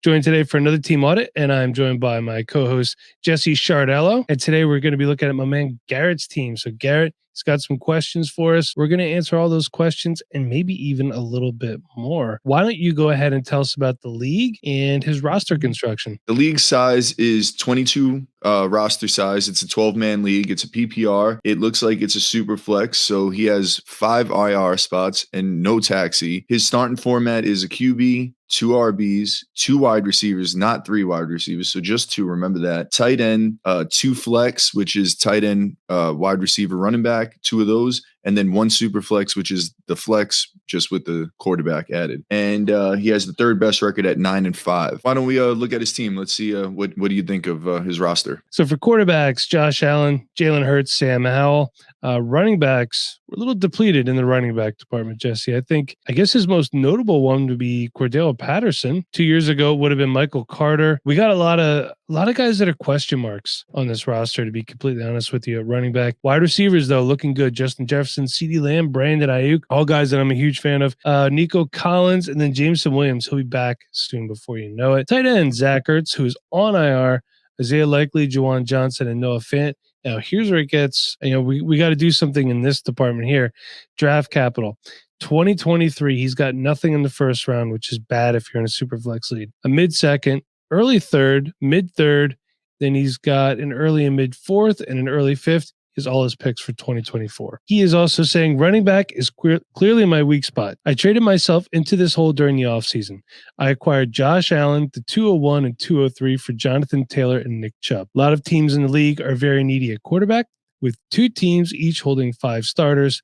Joined today for another team audit, and I'm joined by my co-host, Jesse Shardello. And today we're going to be looking at my man Garrett's team. So Garrett, he's got some questions for us. We're going to answer all those questions and maybe even a little bit more. Why don't you go ahead and tell us about the league and his roster construction? The league size is 22 roster size. It's a 12-man league. It's a PPR. It looks like it's a super flex. So he has 5 IR spots and no taxi. His starting format is a QB, 2 RBs, 2 wide receivers, not 3 wide receivers. So just 2, remember that. Tight end, 2 flex, which is tight end, wide receiver, running back, 2 of those. And then 1 super flex, which is the flex just with the quarterback added. And he has the 3rd best record at 9-5. Why don't we look at his team? Let's see what do you think of his roster? So for quarterbacks, Josh Allen, Jalen Hurts, Sam Howell. Running backs, we're a little depleted in the running back department, Jesse. I guess his most notable one would be Cordell Patterson. 2 years ago, it would have been Michael Carter. We got a lot of guys that are question marks on this roster, to be completely honest with you, at running back. Wide receivers, though, looking good. Justin Jefferson, CeeDee Lamb, Brandon Ayuk, all guys that I'm a huge fan of. Nico Collins, and then Jameson Williams. He'll be back soon before you know it. Tight end, Zach Ertz, who is on IR. Isaiah Likely, Juwan Johnson, and Noah Fant. Now, here's where it gets, we got to do something in this department here. Draft capital. 2023, he's got nothing in the first round, which is bad if you're in a super flex league. A mid-second, early third, mid-third, then he's got an early and mid-fourth and an early fifth. Is all his picks for 2024. He is also saying running back is clearly my weak spot. I traded myself into this hole during the offseason. I acquired Josh Allen, the 201 and 203 for Jonathan Taylor and Nick Chubb. A lot of teams in the league are very needy at quarterback, with 2 teams each holding 5 starters.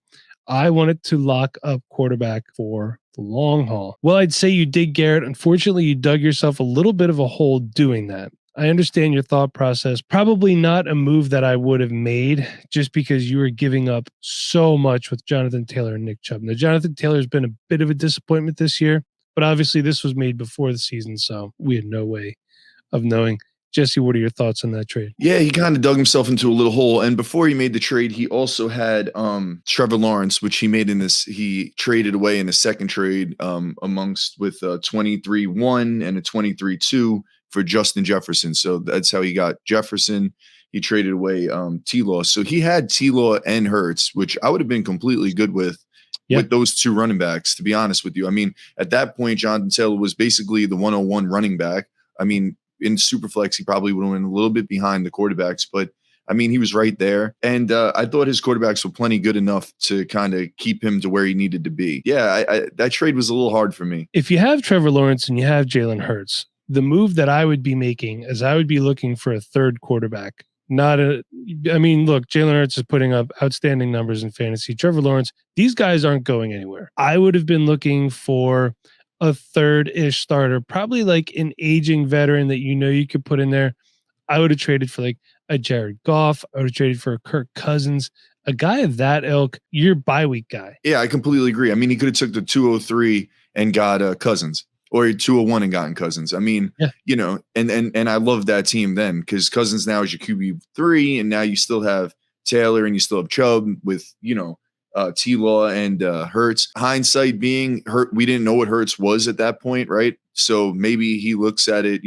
I wanted to lock up quarterback for the long haul. Well, I'd say you did, Garrett. Unfortunately, you dug yourself a little bit of a hole doing that. I understand your thought process. Probably not a move that I would have made just because you were giving up so much with Jonathan Taylor and Nick Chubb. Now, Jonathan Taylor has been a bit of a disappointment this year, but obviously this was made before the season, so we had no way of knowing. Jesse, what are your thoughts on that trade? Yeah, he kind of dug himself into a little hole. And before he made the trade, he also had Trevor Lawrence, which he traded away in the second trade amongst with a 23-1 and a 23-2 for Justin Jefferson. So that's how he got Jefferson. He traded away T-Law. So he had T-Law and Hurts, which I would have been completely good with those 2 running backs, to be honest with you. I mean, at that point, Jonathan Taylor was basically the 101 running back. I mean, in Superflex, he probably would have been a little bit behind the quarterbacks, but I mean, he was right there. And I thought his quarterbacks were plenty good enough to kind of keep him to where he needed to be. Yeah, that trade was a little hard for me. If you have Trevor Lawrence and you have Jalen Hurts, the move that I would be making is I would be looking for a 3rd quarterback. Look, Jalen Hurts is putting up outstanding numbers in fantasy. Trevor Lawrence, these guys aren't going anywhere. I would have been looking for a 3rd-ish starter, probably like an aging veteran that you could put in there. I would have traded for like a Jared Goff. I would have traded for a Kirk Cousins, a guy of that ilk, your bye week guy. Yeah, I completely agree. I mean, he could have took the 203 and got Cousins, or 201 and gotten Cousins. I mean, and I love that team then, because Cousins now is your QB3, and now you still have Taylor and you still have Chubb with, T-Law and Hurts. Hindsight being, we didn't know what Hurts was at that point, right? So maybe he looks at it,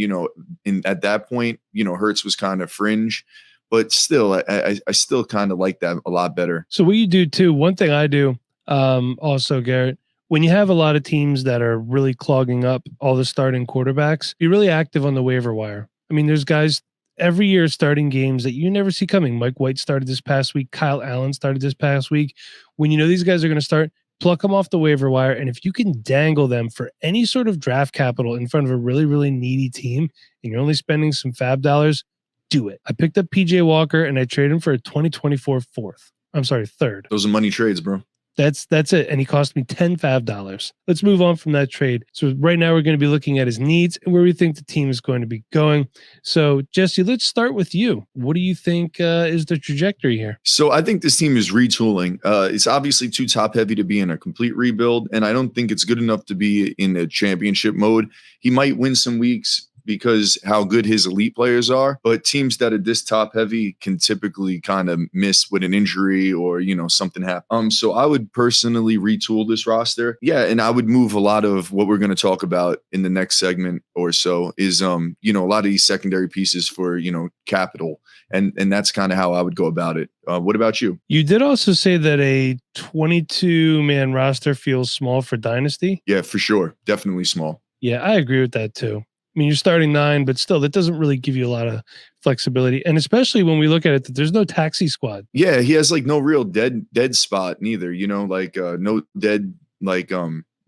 at that point, Hurts was kind of fringe, but still, I still kind of like that a lot better. So what you do too, one thing I do also, Garrett, when you have a lot of teams that are really clogging up all the starting quarterbacks, be really active on the waiver wire. I mean, there's guys every year starting games that you never see coming. Mike White started this past week. Kyle Allen started this past week. When you know these guys are going to start, pluck them off the waiver wire. And if you can dangle them for any sort of draft capital in front of a really, really needy team, and you're only spending some fab dollars, do it. I picked up PJ Walker and I traded him for a 2024 3rd. Those are money trades, bro. That's it. And he cost me $10 Let's move on from that trade. So right now we're going to be looking at his needs and where we think the team is going to be going. So Jesse, let's start with you. What do you think is the trajectory here? So I think this team is retooling. It's obviously too top heavy to be in a complete rebuild. And I don't think it's good enough to be in a championship mode. He might win some weeks because how good his elite players are. But teams that are this top heavy can typically kind of miss with an injury or, something happen. So I would personally retool this roster. Yeah. And I would move a lot of what we're going to talk about in the next segment or so is, a lot of these secondary pieces for, capital. And that's kind of how I would go about it. What about you? You did also say that a 22-man roster feels small for Dynasty. Yeah, for sure. Definitely small. Yeah, I agree with that too. I mean, you're starting 9, but still, that doesn't really give you a lot of flexibility. And especially when we look at it, that there's no taxi squad. Yeah, he has like no real dead spot neither, no dead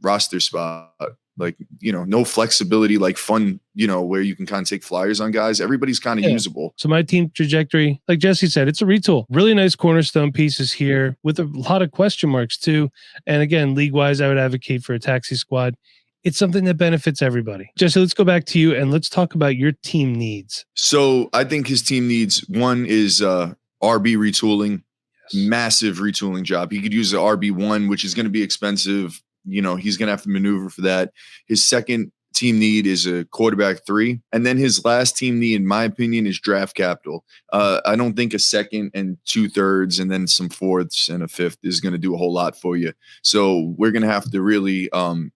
roster spot. Like, no flexibility, like fun, where you can kind of take flyers on guys. Everybody's kind of usable. So my team trajectory, like Jesse said, it's a retool. Really nice cornerstone pieces here with a lot of question marks too. And again, league-wise, I would advocate for a taxi squad. It's something that benefits everybody. Jesse, let's go back to you and let's talk about your team needs. So I think his team needs, one is RB retooling, massive retooling job. He could use the RB1, which is going to be expensive. He's going to have to maneuver for that. His second team need is a quarterback 3. And then his last team need, in my opinion, is draft capital. I don't think a second and 2/3 and then some 4ths and a 5th is going to do a whole lot for you. So we're going to have to really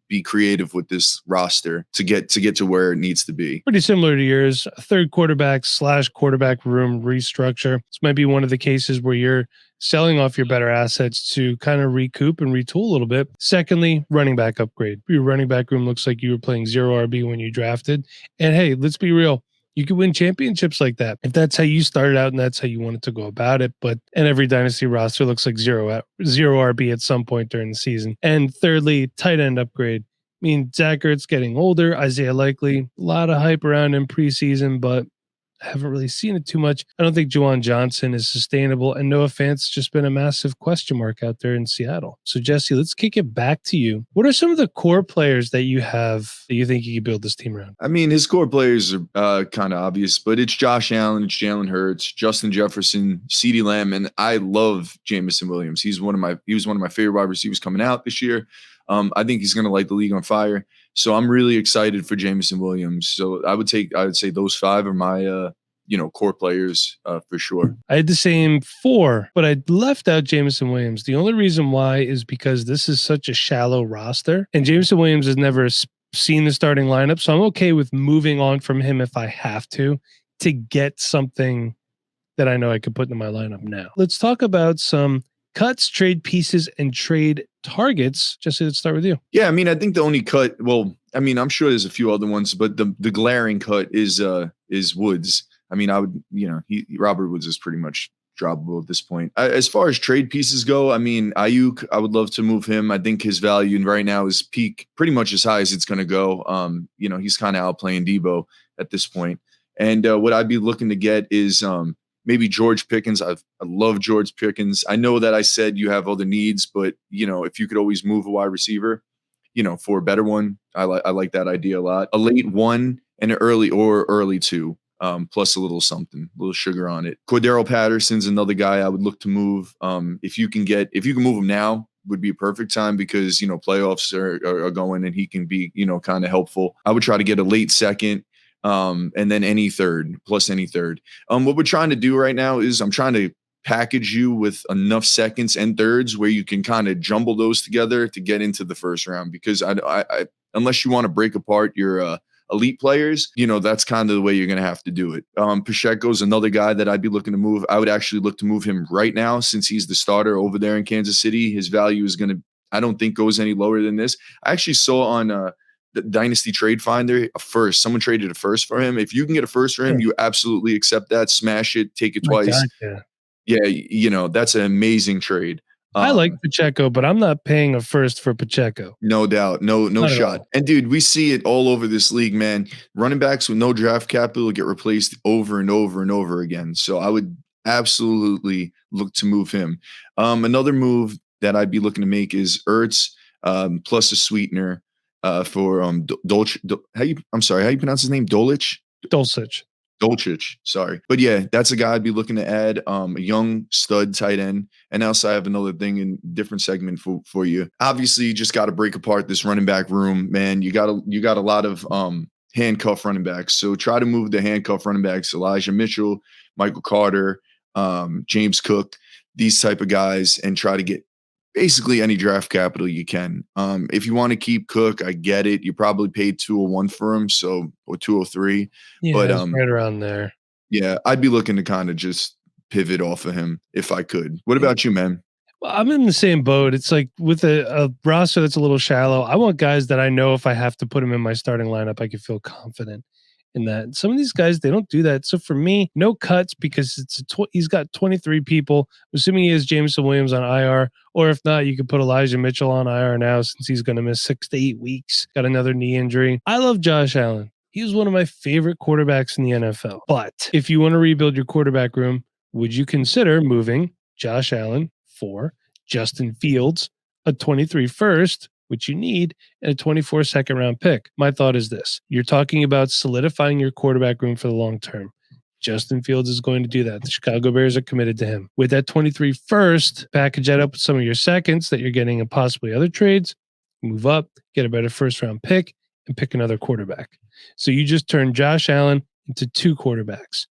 be creative with this roster to get to where it needs to be. Pretty similar to yours, a third quarterback room restructure. This might be one of the cases where you're selling off your better assets to kind of recoup and retool a little bit. Secondly, running back upgrade. Your running back room looks like you were playing 0 RB when you drafted. And hey, let's be real. You could win championships like that if that's how you started out and that's how you wanted to go about it. And every dynasty roster looks like 0 RB at some point during the season. And thirdly, tight end upgrade. I mean, Zach Ertz getting older, Isaiah Likely, a lot of hype around him preseason, but I haven't really seen it too much. I don't think Juwan Johnson is sustainable, and Noah Fant's just been a massive question mark out there in Seattle. So, Jesse, let's kick it back to you. What are some of the core players that you have that you think you could build this team around? I mean, his core players are kind of obvious, but it's Josh Allen, it's Jalen Hurts, Justin Jefferson, CeeDee Lamb, and I love Jameson Williams. He was one of my favorite wide receivers coming out this year. I think he's going to light the league on fire. So I'm really excited for Jameson Williams. So I would say those 5 are my, core players for sure. I had the same 4, but I left out Jameson Williams. The only reason why is because this is such a shallow roster and Jameson Williams has never seen the starting lineup. So I'm okay with moving on from him if I have to get something that I know I could put in my lineup now. Let's talk about some cuts, trade pieces, and trade targets. Jesse, let's start with you. Yeah, I mean, I think the only cut, I'm sure there's a few other ones, but the glaring cut is Woods. I mean, I would, Robert Woods is pretty much droppable at this point. As far as trade pieces go, I mean, Ayuk, I would love to move him. I think his value right now is peak pretty much as high as it's going to go. He's kind of outplaying Debo at this point. And what I'd be looking to get is maybe George Pickens. I love George Pickens. I know that I said you have other needs, but if you could always move a wide receiver, for a better one, I like that idea a lot. A late 1 and an early 2, plus a little something, a little sugar on it. Cordero Patterson's another guy I would look to move. If you can move him now, would be a perfect time because playoffs are going and he can be kind of helpful. I would try to get a late 2nd. And then any third. What we're trying to do right now is I'm trying to package you with enough 2nds and 3rds where you can kind of jumble those together to get into the first round. Because I unless you want to break apart your elite players, that's kind of the way you're going to have to do it. Pacheco's another guy that I'd be looking to move. I would actually look to move him right now since he's the starter over there in Kansas City. His value is going to, I don't think, goes any lower than this. I actually saw on the Dynasty Trade Finder a first. Someone traded a first for him. If you can get a first for him, you absolutely accept that. Smash it, take it twice. God, yeah, that's an amazing trade. I like Pacheco, but I'm not paying a first for Pacheco. No doubt. No shot. And dude, we see it all over this league, man. Running backs with no draft capital get replaced over and over and over again. So I would absolutely look to move him. Another move that I'd be looking to make is Ertz plus a sweetener for Dolch. How you pronounce his name? Dolchich, sorry. But yeah, that's a guy I'd be looking to add, a young stud tight end. And also I have another thing in different segment for you. Obviously, you just got to break apart this running back room, man. You got a lot of handcuff running backs. So try to move the handcuff running backs, Elijah Mitchell, Michael Carter, James Cook, these type of guys, and try to get basically any draft capital you can. If you want to keep Cook, I get it. You probably paid 201 for him, so or 203. Yeah, But it's right around there. yeah, I'd be looking to kind of just pivot off of him if I could. What about you, man? Well, I'm in the same boat. It's like with a roster that's a little shallow, I want guys that I know if I have to put them in my starting lineup, I can feel confident in that. Some of these guys, they don't do that. So for me, no cuts because he's got 23 people. Assuming he has Jameson Williams on IR, or if not, you could put Elijah Mitchell on IR now since he's going to miss 6 to 8 weeks. Got another knee injury. I love Josh Allen. He was one of my favorite quarterbacks in the NFL. But if you want to rebuild your quarterback room, would you consider moving Josh Allen for Justin Fields, a 23 first, which you need, and a 24 second round pick? My thought is this: you're talking about solidifying your quarterback room for the long term. Justin Fields is going to do that. The Chicago Bears are committed to him. With that 23 first, package that up with some of your seconds that you're getting in possibly other trades, move up, get a better first round pick, and pick another quarterback. So you just turn Josh Allen into 2 quarterbacks.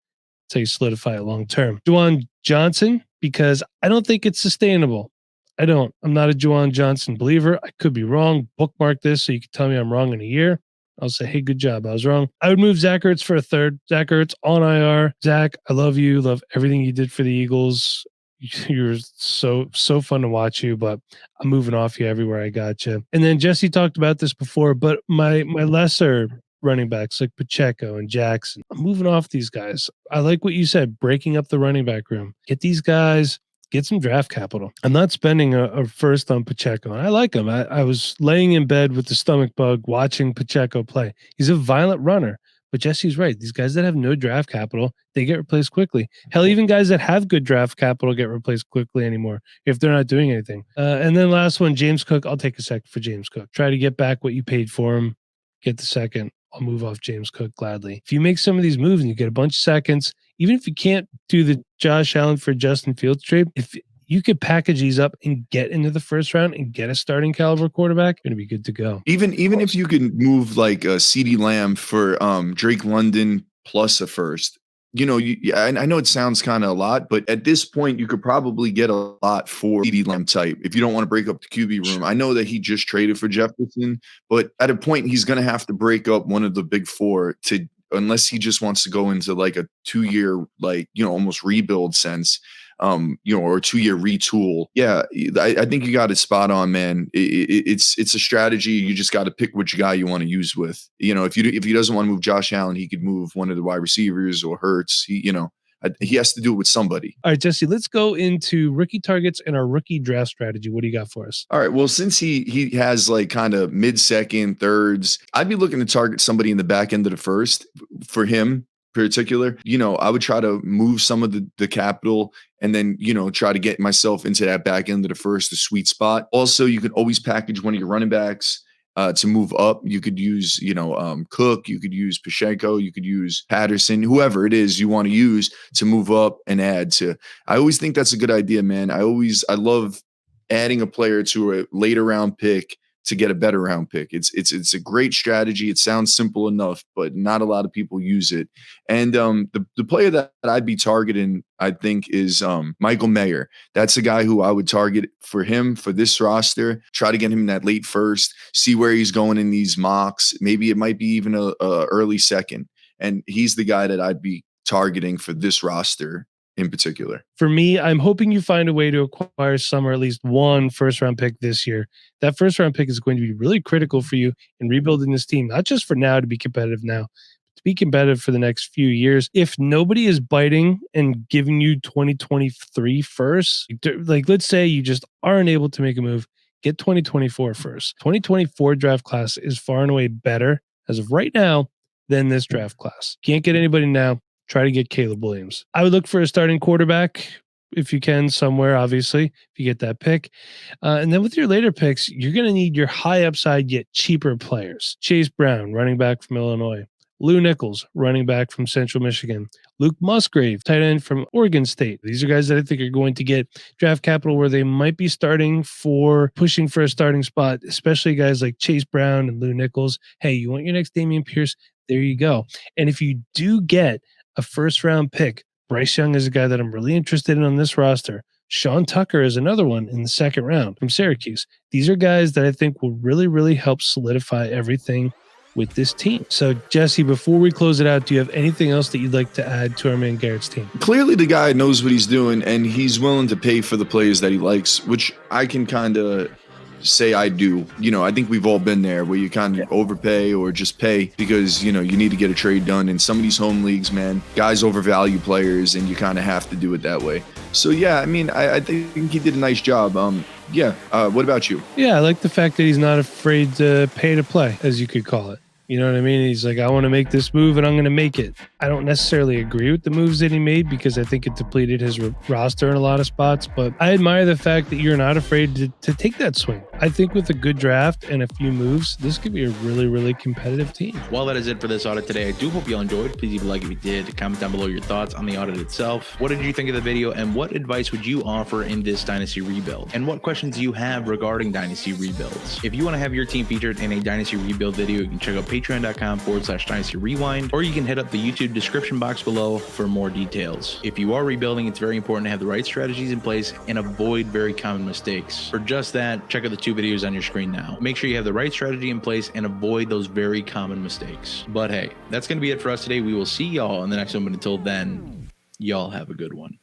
That's how you solidify it long term. Juwan Johnson, because I don't think it's sustainable. I'm not a Juwan Johnson believer. I could be wrong. Bookmark this so you can tell me I'm wrong in a year. I'll say, hey, good job. I was wrong. I would move Zach Ertz for a third. Zach Ertz on IR. Zach, I love you. Love everything you did for the Eagles. You're so fun to watch you, but I'm moving off you everywhere I got you. And then Jesse talked about this before, but my lesser running backs like Pacheco and Jackson, I'm moving off these guys. I like what you said, breaking up the running back room. Get these guys, get some draft capital. I'm not spending a first on Pacheco. And I like him. I was laying in bed with the stomach bug watching Pacheco play. He's a violent runner. But Jesse's right. These guys that have no draft capital, they get replaced quickly. Hell, even guys that have good draft capital get replaced quickly anymore if they're not doing anything. And then last one, James Cook. I'll take a second for James Cook. Try to get back what you paid for him. Get the second. I'll move off James Cook gladly. If you make some of these moves and you get a bunch of seconds, even if you can't do the Josh Allen for Justin Fields trade, if you could package these up and get into the first round and get a starting caliber quarterback, you're going to be good to go. Even if you can move like a CeeDee Lamb for Drake London plus a first, I know it sounds kind of a lot, but at this point you could probably get a lot for CeeDee Lamb type if you don't want to break up the QB room. I know that he just traded for Jefferson, but at a point he's going to have to break up one of the big four unless he just wants to go into like a 2-year, almost rebuild sense. Or a 2-year retool. Yeah, I think you got it spot on, man. It's a strategy. You just got to pick which guy you want to use with. If he doesn't want to move Josh Allen, he could move one of the wide receivers or Hurts. He has to do it with somebody. All right, Jesse, let's go into rookie targets and our rookie draft strategy. What do you got for us? All right. Well, since he has like kind of mid-second, thirds, I'd be looking to target somebody in the back end of the first for him. Particular, I would try to move some of the capital and then, try to get myself into that back end of the first, the sweet spot. Also, you could always package one of your running backs to move up. You could use, Cook, you could use Pacheco, you could use Patterson, whoever it is you want to use to move up and add to. I always think that's a good idea, man. I love adding a player to a later round pick to get a better round pick. It's a great strategy. It sounds simple enough, but not a lot of people use it. And the player that I'd be targeting, I think, is Michael Mayer. That's a guy who I would target for this roster. Try to get him in that late first, see where he's going in these mocks. Maybe it might be even a early second. And he's the guy that I'd be targeting for this roster in particular. For me, I'm hoping you find a way to acquire some or at least one first round pick this year. That first round pick is going to be really critical for you in rebuilding this team, not just for now to be competitive now, but to be competitive for the next few years. If nobody is biting and giving you 2023 first, like let's say you just aren't able to make a move, get 2024 first. 2024 draft class is far and away better as of right now than this draft class. Can't get anybody now. Try to get Caleb Williams. I would look for a starting quarterback if you can somewhere, obviously, if you get that pick. And then with your later picks, you're going to need your high upside yet cheaper players. Chase Brown, running back from Illinois. Lou Nichols, running back from Central Michigan. Luke Musgrave, tight end from Oregon State. These are guys that I think are going to get draft capital where they might be pushing for a starting spot, especially guys like Chase Brown and Lou Nichols. Hey, you want your next Dameon Pierce? There you go. And if you do get a first round pick, Bryce Young is a guy that I'm really interested in on this roster. Sean Tucker is another one in the second round from Syracuse. These are guys that I think will really, really help solidify everything with this team. So, Jesse, before we close it out, do you have anything else that you'd like to add to our man Garrett's team? Clearly, the guy knows what he's doing, and he's willing to pay for the players that he likes, which I can kind of say I do. I think we've all been there where you kind of overpay or just pay because, you need to get a trade done. In some of these home leagues, man, guys overvalue players and you kind of have to do it that way. So, yeah, I mean, I think he did a nice job. What about you? Yeah, I like the fact that he's not afraid to pay to play, as you could call it. You know what I mean? He's like, I want to make this move and I'm going to make it. I don't necessarily agree with the moves that he made because I think it depleted his roster in a lot of spots, but I admire the fact that you're not afraid to take that swing. I think with a good draft and a few moves, this could be a really, really competitive team. Well, that is it for this audit today. I do hope you all enjoyed. Please leave a like if you did. Comment down below your thoughts on the audit itself. What did you think of the video and what advice would you offer in this Dynasty Rebuild? And what questions do you have regarding Dynasty Rebuilds? If you want to have your team featured in a Dynasty Rebuild video, you can check out patreon.com/Dynasty Rewind, or you can hit up the YouTube description box below for more details. If you are rebuilding, it's very important to have the right strategies in place and avoid very common mistakes. For just that, check out the two videos on your screen now. Make sure you have the right strategy in place and avoid those very common mistakes. But hey, that's going to be it for us today. We will see y'all in the next one, but until then, y'all have a good one.